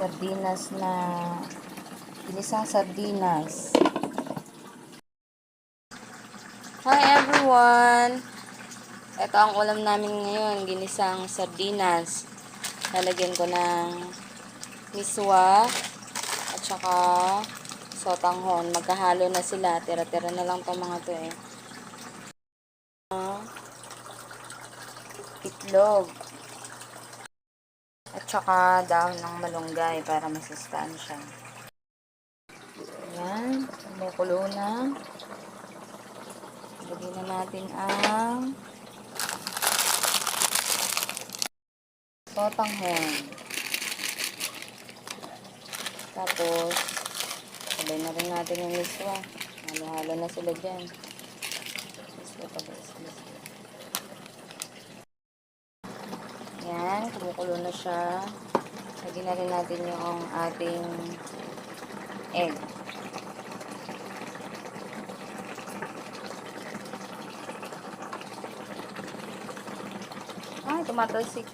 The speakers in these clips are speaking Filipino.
sardinas na ginisang sardinas. Hi everyone! Ito ang ulam namin ngayon, ginisang sardinas. Lalagyan ko ng miswa at saka sotanghon. Magkahalo na sila. Tira-tira na lang itong mga to eh. Itlog. At saka dahon ng malunggay para masustansya. Ayan. Kumukulo na. Lagyan na natin ang sotanghon. Tapos, sabay na rin natin yung miswa. Halo-halo na sila dyan. Yan, kumukulo na siya. Lagyan na rin natin yung ating egg. Ay, tumatalsik.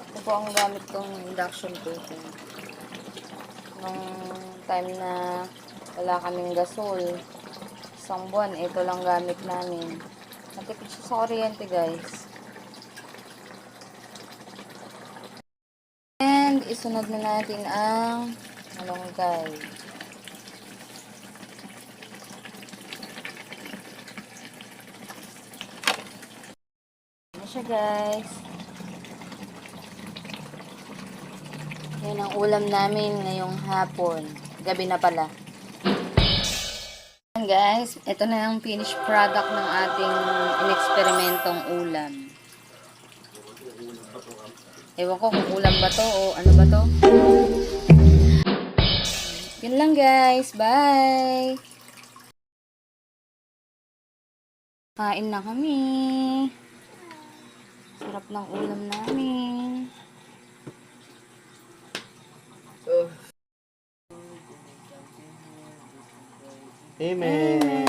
Ito po ang gamit kong induction cooker. Nung time na wala kaming gasol, isang buwan, ito lang gamit namin. Natipid siya sa kuryente, guys. And, isunod na natin ang malunggay. Ano siya, guys? Yan ang ulam namin ngayong hapon. Gabi na pala. Yan, guys. Ito na yung finished product ng ating ineksperimentong ulam. Ewan ko kung ulam ba to o ano ba to. Yun lang, guys. Bye! Kain na kami. Sarap ng ulam namin. Amen.